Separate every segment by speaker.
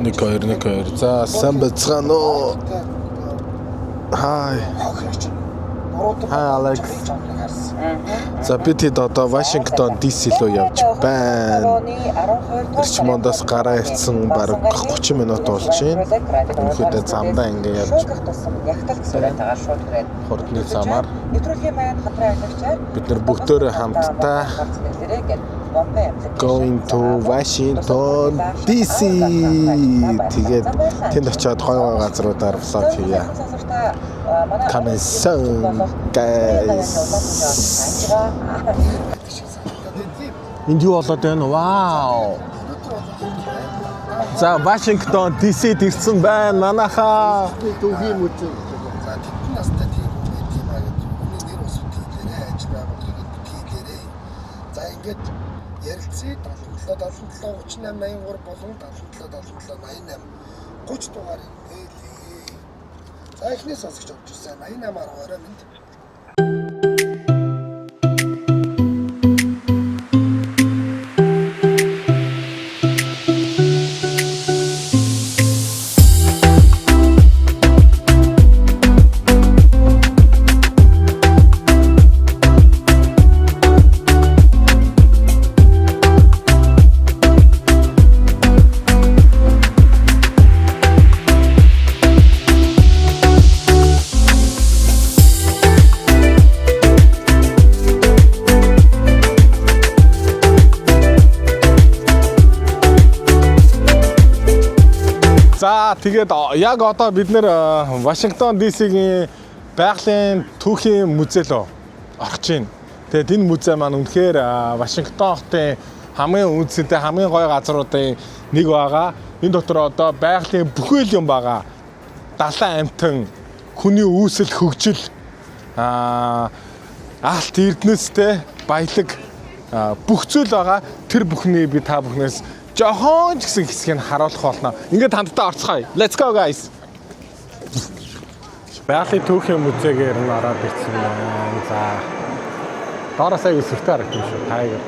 Speaker 1: Нэг. За сайн байцгаана уу? Хай. Алекс. За бид хэд одоо Вашингтон DC руу явж байна. Ричмондоос гараа ирсэн бараг 30 минут болж байна. Өнөөдөр замдаа ингэ явж хурдны замаар бид нар бүгдөө хамтдаа going to Washington DC. Тэгээд тэнд очиод гоё газруудаар влог хийе. Coming soon, guys. Энд юу болоод байна? Вау. За Вашингтон DC-д ирсэн байна. Манайхаа
Speaker 2: түүхийн мөчөө. За тэдний настай тийм агаад хүний нэр ус хэлээрээ ажил байгууллагыг хэлээрээ. За ингээд ярилцээ 77 38 83 болон 77 88 30 дугаар нээлээ. За эхний сонсогч авч ирсэн 88-аар орой минь.
Speaker 1: За тэгээд яг одоо бид нэр Вашингтон DC-гийн байгалийн түүхийн музей рүү орж байна. Тэгээд энэ музей маань үнэхээр Вашингтон хотын хамгийн үнэтэй хамгийн гоё газруудын нэг байгаа. Энэ дотор одоо байгалийн бүхэл юм байгаа. Далайн амтан, хүний үүсэл хөгжил, алт эрдэнэстэй баялаг бүх зүйл байгаа. Тэр бүхний би та бүхнээс жохон ч гэсэн хэсгийг харуулах болно. Ингээд хамтдаа орцгоё. Let's go guys. Байгалийн түүхийн музейгээр нь ороод ирсэн байна. За. Доороос аяг сүртэй харагдсан шүү. Тайгэр.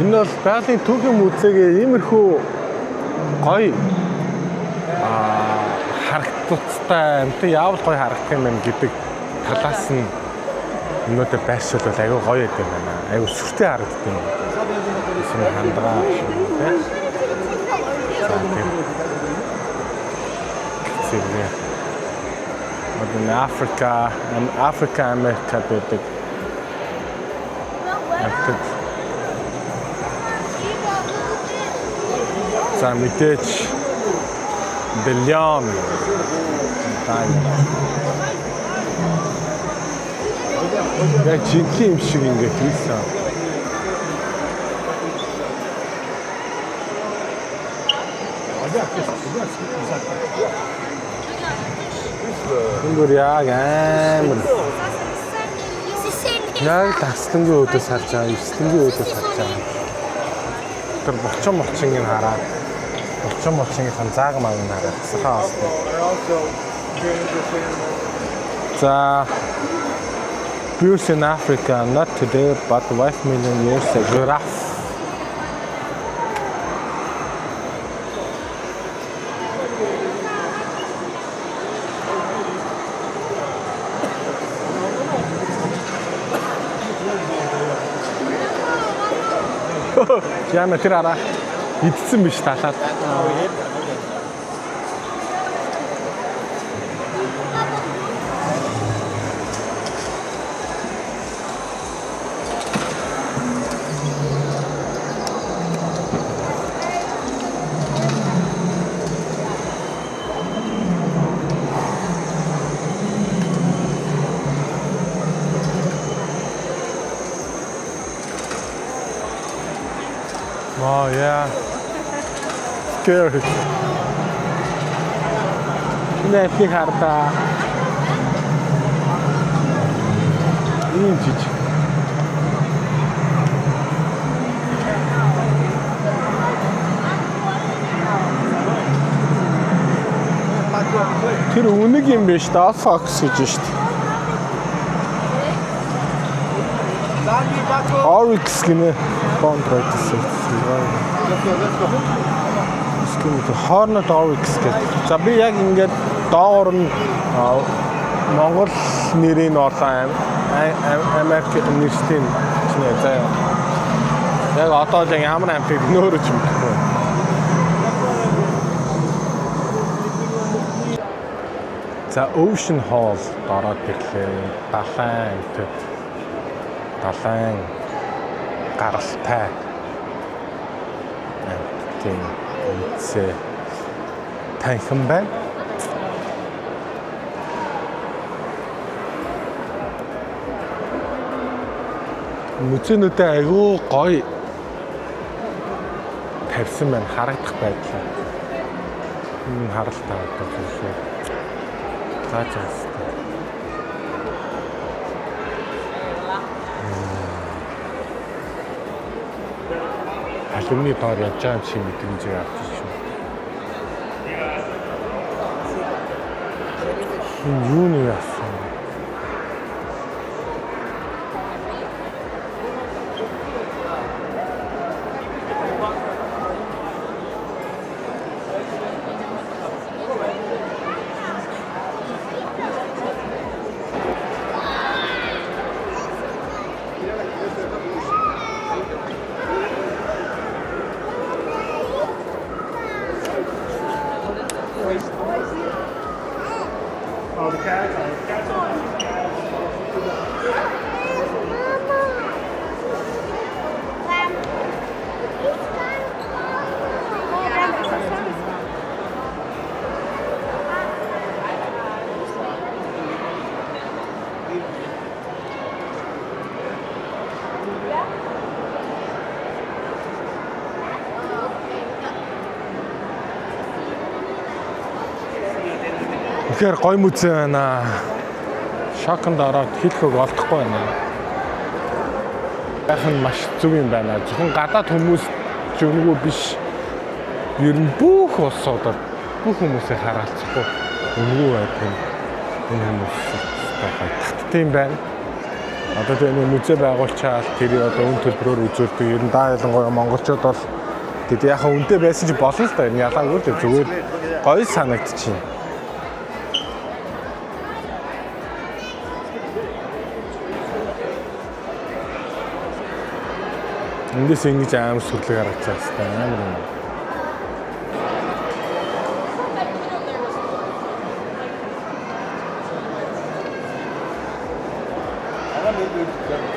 Speaker 1: Энэ бол байгалийн түүхийн музейгээ иймэрхүү гоё харагдцтай амт яавал гоё харагдах юм байна гэдэг талаас нь өнөөдөр байршуулбал аягүй гоё гэдэг юм байна. Аягүй сүртэй харагддаг юм. Эсвэл хандгаа тийм. In Africa, America байдаг. За мэдээж билион яг жинхэнэ юм шиг ингээд хийсэн. Гүр яг амар. Яг таслангийн өөдөөс харж байгаа, эвслэнгийн өөдөөс харж байгаа. Тэр булчин хараад, булчин зааг маг нь хараад сахаа авсан. За Bears in Africa, not today, but 5 million years ago. Яна тэр араа идсэн биш талаад. Oh yeah, scary. Ini harta. Ini cici. Тэр үнийг юм биш та Fox гэж шүү дээ. Oryx гинэ контрактс. Hornet Oryx гэдэг. За би яг ингээд доогоор нь Монгол нэрийн орлоо Америк университийн чинь заяа. Яг одоо л ямар амтыг нөөрөө ч мэдгүй. За Ocean Hall дараад ирлээ. Далайн гаралтай. Тийм үсээ танхан байна. Музейнүүдээ айгүй гоё тавьсан байна, харагдах байдлаа. Харалтай одоо зүйлээ. Зааж. Алюминий доор явж байгаа юм шиг мэдрэмж авч шүү. Юу нэ яасан? Тэгэхээр гоё музей байна. Шоконд ороод хэлэхөг олдохгүй байна. Яг нь маш зөв юм байна. Зөвхөн гадаад хүмүүс ч өнгөө биш. Ер нь бүх улсуудад бүх хүмүүсийг хараалцахгүй өнгөө байдаг. Энэ хүмүүс татдаг юм байна. Одоо тийм музей байгуулчаал тэр одоо үн төлбөрөөр үзүүлдэг. Ер нь даа ялангуяа монголчууд бол тэгээд яхаа үнэтэй байсан ч болно л да. Энэ ялаагүй л зүгээр гоё санагдчихэв. Эндээс ингэж амар сүрлэг харагдсан хэвээр амар юм.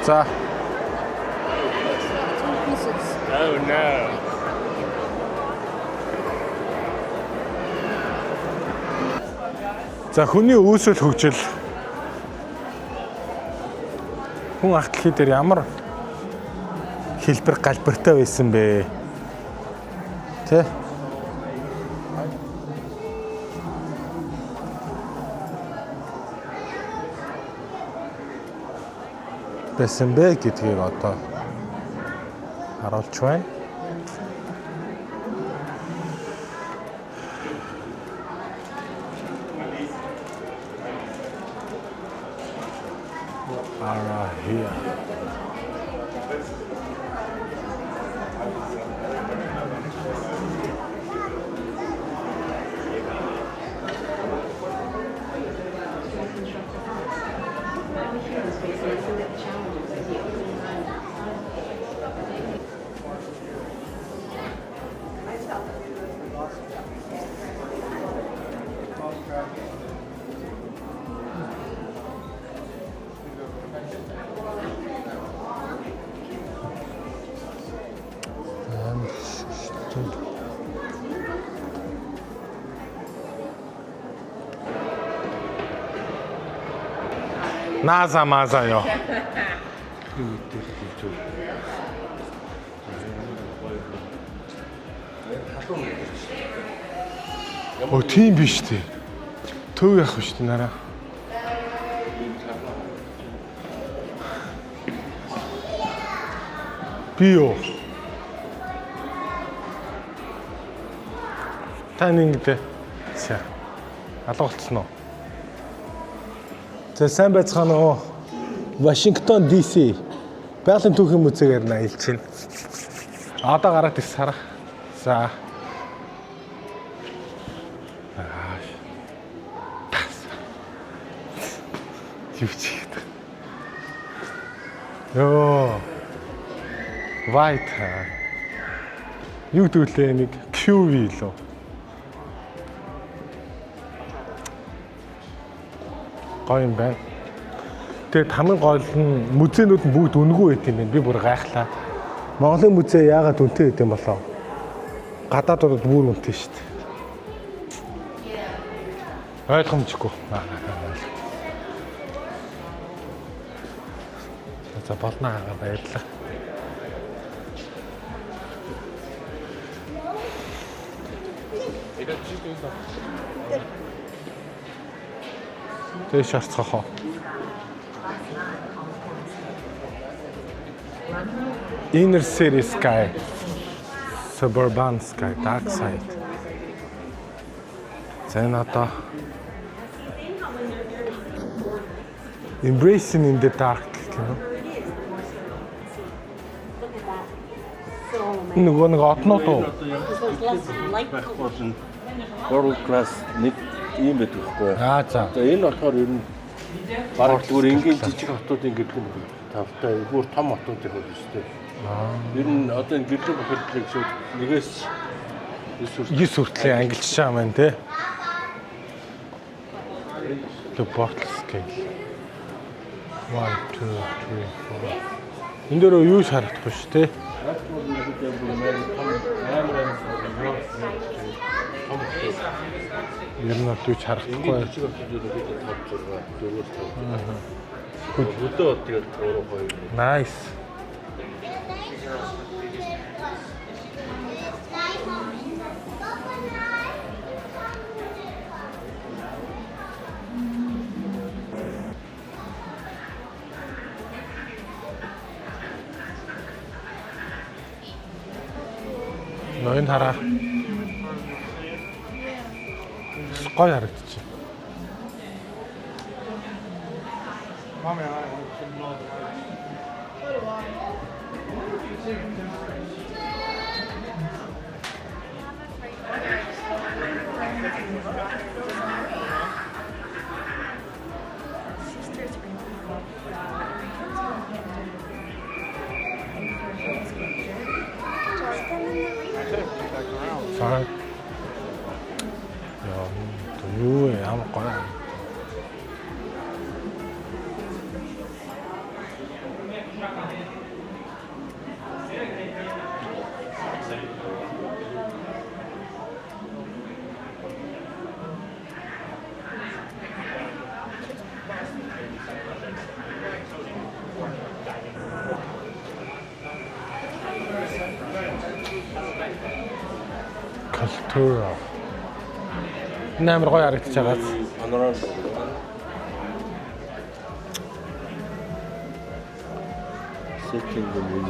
Speaker 1: За. Oh no. За хүний үүсэл хөгжил хүн ах дэлхий дээр ямар хэлбэр галбартай байсан бэ? Тэ? Байсан бэ гэдгийг одоо харуулж байна. Here. Наза маза ёо. Оо тийм биш тий. Төв явах биш тий нараа. Би юу? Тань ингэдэ. За. Алга болцсон уу? За сайн байцгаана уу. Вашингтон DC Байгалийн түүхийн музейгээр аялж байна. Одоо гараад ирс хараа. За. Юу ч хийх. Йоо. White. Юу дүүлээ нэг QV лөө. Гоё юм байна. Тэгээд хамгийн гол нь музейнүүд нь бүгд үнэгүй байт юм байна. Би бүр гайхлаа. Монголын музей яагаад үнэтэй байт юм болоо? Гадаадууд бүр үнэтэй шүү дээ. Ойлгомжгүй. За болно аа баярлалаа. Тэш харцгаахаа. Inner City Sky, Suburban Sky, Dark Side. Зэната. Embracing in the dark. Нөгөө нэг отноо тоо.
Speaker 3: World class нэг юм байдаг байхгүй.
Speaker 1: За.
Speaker 3: За энэ болохоор ер нь бараг зүгээр энгийн жижиг хотуудын гэрлэн тавтай бүр том хотууд их байдаг шүү дээ. Ер нь одоо энэ гэрлэн бохирдлыг шууд нэгээс
Speaker 1: 9 хүртэл ангилж байгаа маань тий. The bottle scale. 1 2 3 4. Энд дөрөө юу харагдахгүй шүү дээ. Ер нь юу харагдахгүй.
Speaker 3: Өдөө тэгээд 3 2.
Speaker 1: Nice. Энэ хараа. Гоё харагдчих. Sorry. Ja, nu är han kvar. Kultura. Нэмэр гоё харагдаж байгаа.
Speaker 3: Панорам. Setting the mood.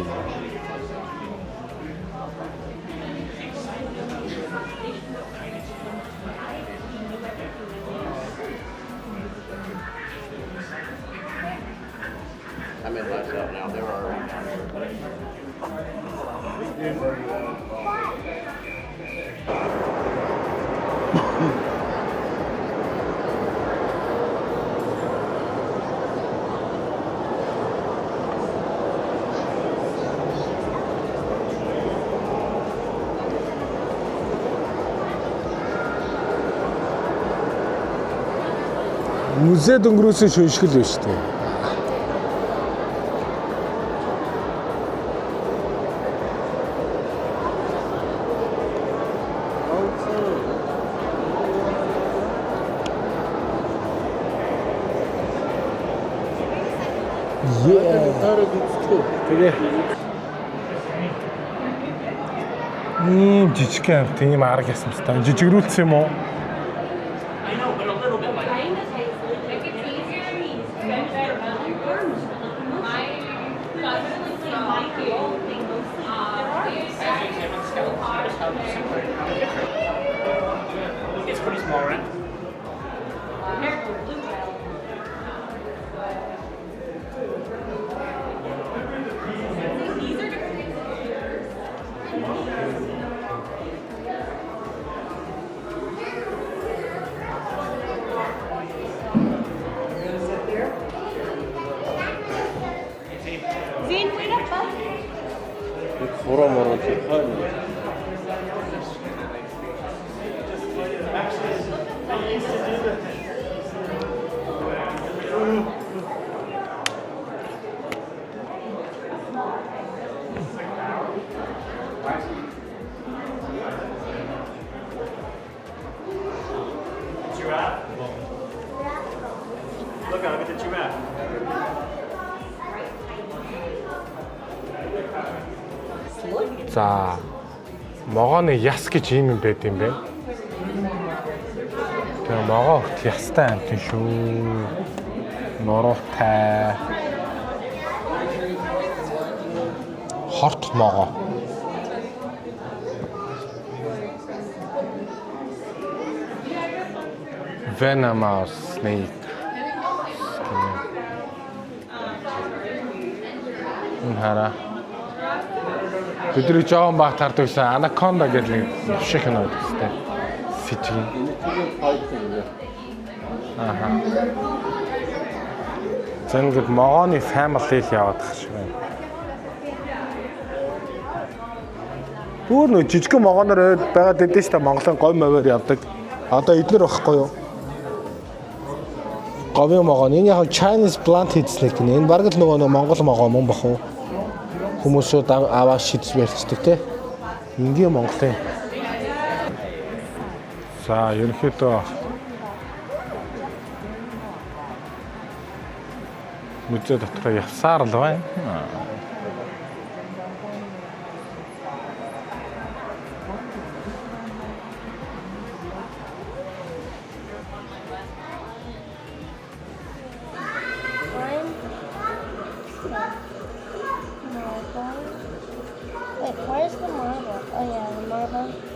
Speaker 4: I mean, last out now. There are.
Speaker 1: Музей дөнгөрөөсөн шөншгөл байна шүү дээ. Тэгээ. Жижиг юм тийм арга ясамстай. Жижигрүүлсэн юм уу?
Speaker 5: It's pretty small, right?
Speaker 3: Хураа мороо хай.
Speaker 5: Giraffe. Look, I'll get the giraffe.
Speaker 1: За могооны яс гэж юм байд юм бэ. Тэгээ могоо хөлт ястай амт юм шүү. Нуруутай. Хорт могоо. Venomous snake. Хара. Бидний жоон баг тардагсан Anaconda гэдэг нэг шиг нэг үстэй. Фичиг. Аха. Зэнгэд могооны family л яваад тах шиг байна. Бүр нөө жижигхэн могооноор байгаад байдсан шүү дээ. Монголын говь мовоор явдаг. Одоо эднэр байхгүй юу? Говийн могоо. Энэ яг Chinese planted snake гэнэ. Энэ бараг л нөгөө Монгол могоо мөн бах уу? Хүмүүсүүд аваа шидэж барьцдаг те. Ингийн Монголын. За, ерөнхийдөө музей дотор явсаар л байна.
Speaker 6: Wait, where's the marble? Oh yeah, the marble.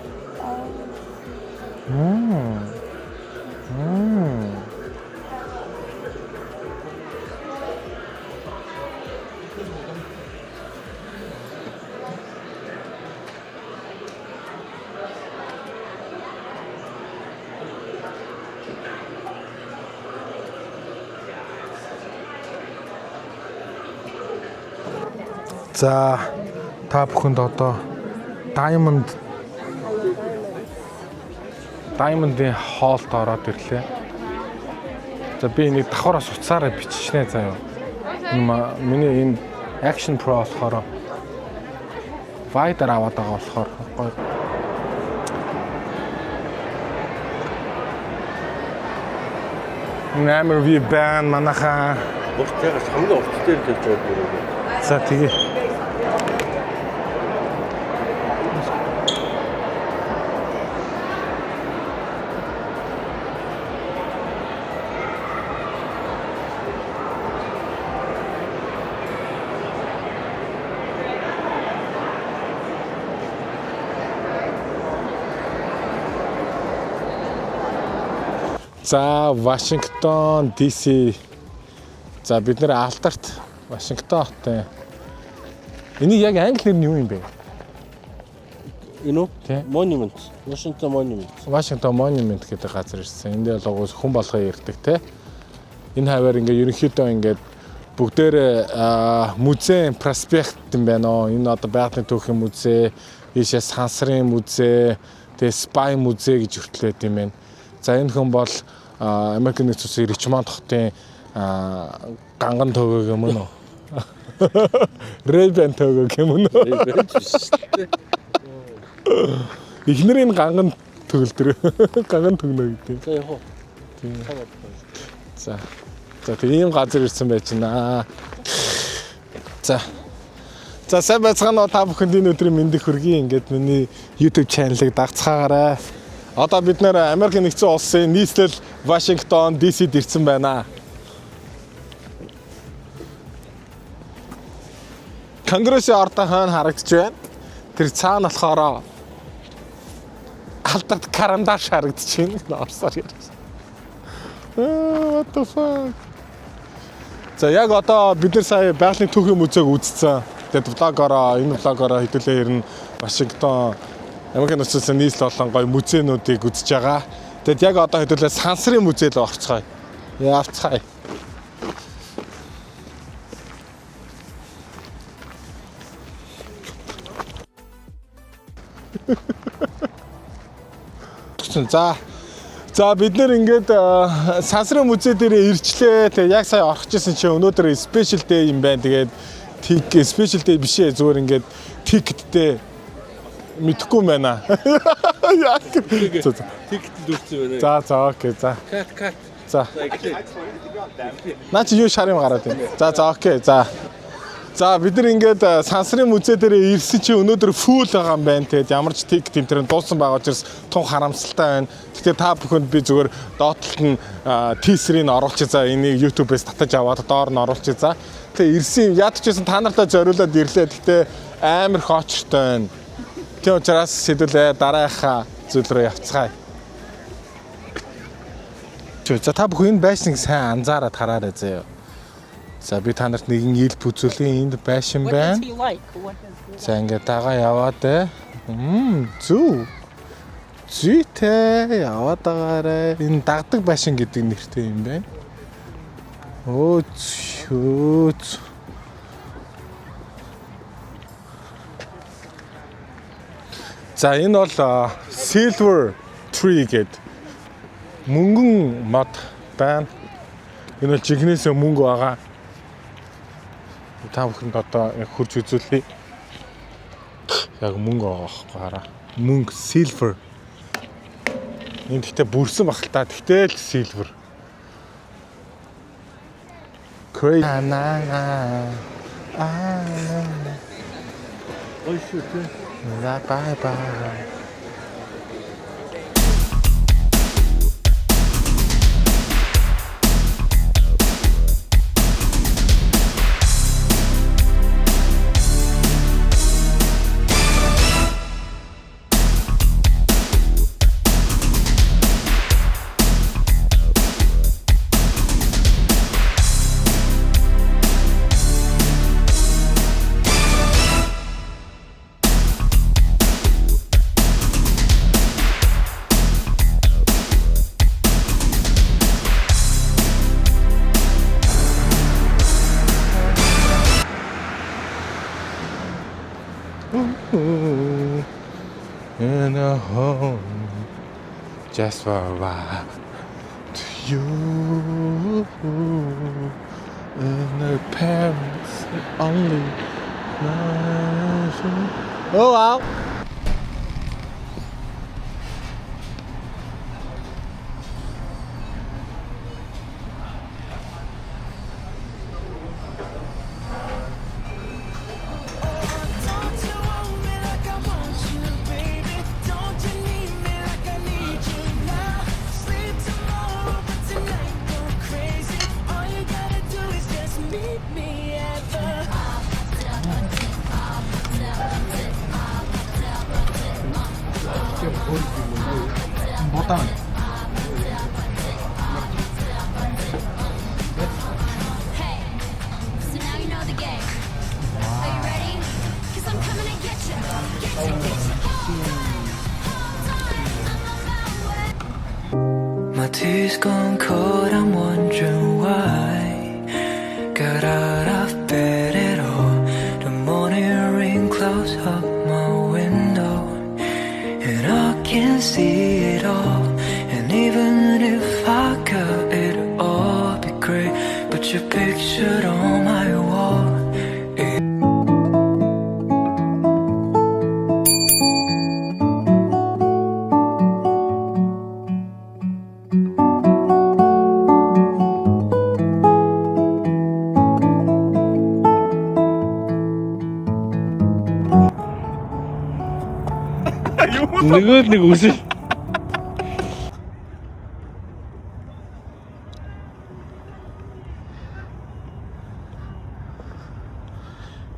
Speaker 1: За та бүхэнд одоо Diamond-ийн хоолд ороод ирлээ. За би нэг давхараас уцаараа биччихнэ заяа. Миний энэ Action Pro болохоор Wider аваад байгаа болохоор гоё. Нэмэр ви бан манайхаа
Speaker 3: Уртаас хамгийн урттай л гэж боддог.
Speaker 1: за тэгээ За Вашингтон DC. За бид нэр алдарт Вашингтон хотын. Энийг яг англи нэр нь юу юм бэ?
Speaker 3: Энэ үү?
Speaker 1: Тий.
Speaker 3: Monument. Washington Monument.
Speaker 1: Washington Monument гэдэг газар ирсэн. Энд л уус хүн болгоо ирдэг те. Энэ хаваар ингээ ерөнхийдөө ингээд бүгдээрээ музей проспект юм байна оо. Энэ одоо байгалийн түүхийн музей, ийшээ сансрын музей, тэгээ спай музей гэж хүртлээд юм байна. За энэ хүн бол Америкийн нэгдсэн улсын Ричмонд хотын ганган төгөөг юм уу? Рэйбен төгөөг юм уу? Эхнэрийн ганган төгөлдөр. Ганган төгнө гэдэг.
Speaker 3: За яг уу.
Speaker 1: За. За тийм газар ирсэн байж байна. За. За сайн байцгаана уу та бүхэнд энэ өдрийн мэндийг хүргэе. Ингээд миний YouTube channel-ыг дагцгаагаарай. Одоо бид нэр Америкийн нэгдсэн улсын нийслэл Вашингтон DC-д ирсэн байна. Конгрессийн ордон хаана харагдаж байна? Тэр цаана болохоор алдарт карандаш харагдаж байна. Орсоор ярьсан. What the fuck? За яг одоо бид нар сая байгалийн түүхийн музейг үзсэн. Тэгээд энэ влогороо хэдүүлээ ирнэ Вашингтон Америкийн нэгдсэн улсын нийслэл болон гоё музейнуудыг үзэж байгаа. Тэгэд яг одоо хэдүүлээ сансрын музей рүү орцгоё. Явцгаая. За бид нэр ингээд сансрын музей дээр ирчлээ. Тэгээ яг сая орох гэсэн чинь өнөөдөр special day юм байна. Тэгээд тик special day биш ээ. Зүгээр ингээд тикеттэй мэдхгүй байна. Яг
Speaker 3: Тикет дүүрсэн байна.
Speaker 1: За окей. За.
Speaker 3: Кат.
Speaker 1: За. Наа чи юу шарын гараад байна. За окей. За бид нар ингээд сансрын музей дээр ирсэн чи өнөөдөр фул байгаа юм байна. Тэгээд ямар ч тикет энэ дууссан байгаа учраас тун харамсалтай байна. Гэхдээ та бүхэнд би зүгээр доотлолт нь тизерийг оруулчих. За энийг YouTube-ээс татаж аваад доор нь оруулчих. За. Тэгээ ирсэн ядчихсан та нартай зориулаад ирлээ. Гэхдээ амар их очртой байна. Тийм учраас сэдвэлээ дараахаа зүйл рүү явцгаая. За та бүхэн энэ байшинг сайн анзаараад хараарай заяа. За би та нарт нэгэн ил бүзүүлийн энд байшин байна. За ингээд дагаа яваад зүйтэй яваад байгаарай. Энэ дагдаг байшин гэдэг нэртэй юм байна. За энэ бол Silver Tree гэдэг мөнгөн мод байна. Энэ бол жигнэсээ мөнгө байгаа. Та бүхэнд одоо хурж үзүүлье. Яг мөнгө байгаа байхгүй хараа. Мөнгө silver. Энэ гэхдээ бүрсэн бахал та. Тэгтэл silver. Crazy.
Speaker 3: Ой шүү дээ.
Speaker 1: Bye. In a home just for a while to you and their parents only. Oh wow.
Speaker 7: My tea's gone cold, I'm wondering why. Got out of bed at all. The morning rain clouds up my window, and I can see it all. And even if I could, it'd all be great. But you're pictured on my wall.
Speaker 3: Нөгөө нэг үсэл.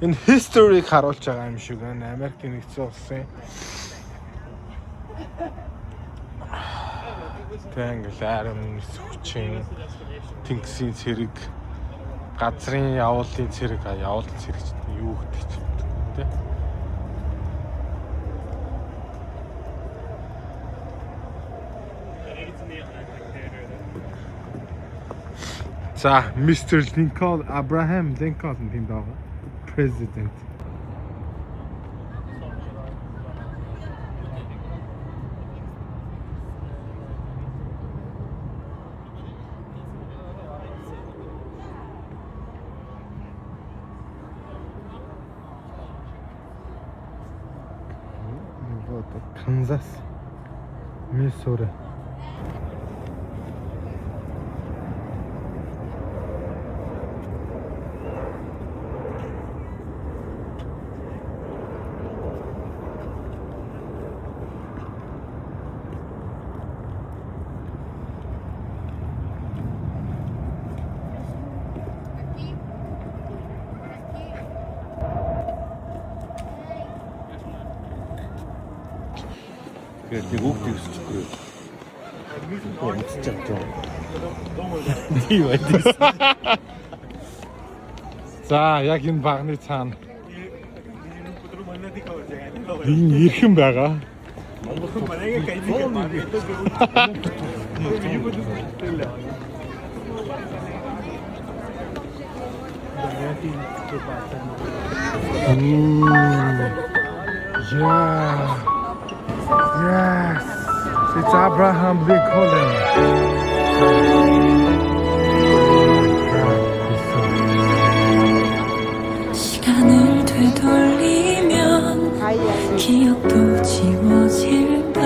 Speaker 1: Энэ history-г харуулж байгаа юм шиг байна. Америкийн нэгдсэн улсын. Тэнгэл арим сүвчин тэнгисийн цэрэг, газрын явуулын цэрэг, явуулын цэрэг юу гэдэг ч юм те. За, Mr. Lincoln, Abraham Lincoln тийм даа. President. Kansas, Missouri.
Speaker 3: Тэгээд нэг үг тэгсчихгүй. Унтчих жоо. Тийм байдаг.
Speaker 1: За, яг энэ багны цаана энэ ирхэн байгаа. Yeah. Yes. It's Abraham Lincoln.
Speaker 7: 시간을 되돌리면 기억도 지워질까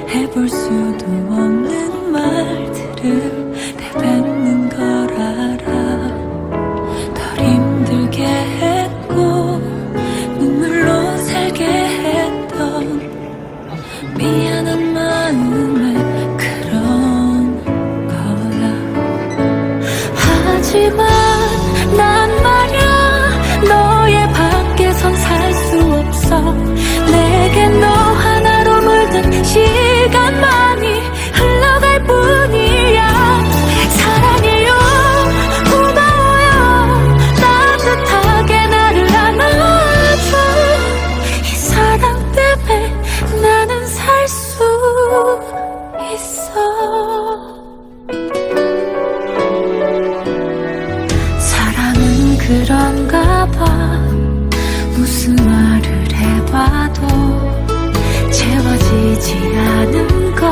Speaker 7: 해볼 수도 없는 말들을 내뱉는 걸 알아 덜 힘들게 했고 눈물로 살게 했던 미안한 마음에 그런 거야 하지만 난 말야 너의 밖에선 살 수 없어 내겐 너 하나로 물든 시간만이 흘러갈 뿐이야 사랑해요 고마워요 따뜻하게 나를 안아줘 이 사랑 때문에 나는 살 수 있어 사랑은 그런가 봐 무슨 말을 해봐도 채워지지 않은 것